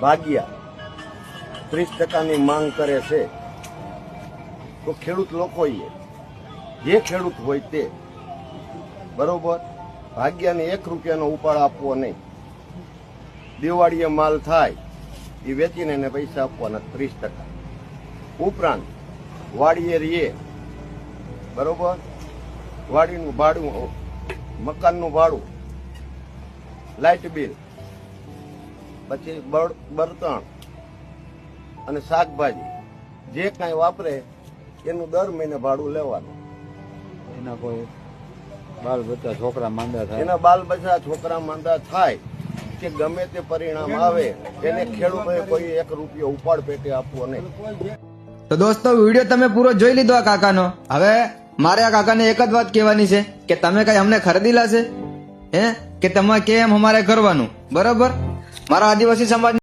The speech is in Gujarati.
ભાગ્યા 30% માંગ કરે છે, તો ખેડૂત લોકોએ જે ખેડૂત હોય તે બરોબર ભાગ્યાને 1 રૂપિયાનો ઉપાડ આપવો નહીં. દિવાળીએ માલ થાય એ વેચીને એને પૈસા આપવાના 30%. ઉપરાંત વાડીએ રીએ બરોબર, વાડીનું ભાડું, મકાનનું ભાડું, લાઇટ બિલ, પછી બળતણ અને શાકભાજી જે કાંઈ વાપરે એનું દર મહિને ભાડું લેવાનું. એના કોઈ બાલ બચ્ચા છોકરા માંદા થાય, એના બાલ બચ્ચા છોકરા માંદા થાય કે ગમે તે પરિણામ આવે એને ખેડૂતોએ કોઈ 1 રૂપિયો ઉપાડ પેટે આપવો નહીં. તો દોસ્તો વિડીયો તમે પૂરો જોઈ લીધો આ કાકાનો. હવે મારે આ કાકાને એક જ વાત કહેવાની છે કે તમે કઈ અમને ખરીદેલા છે કે તમે કેમ અમારે કરવાનું? બરોબર, મારા આદિવાસી સમાજ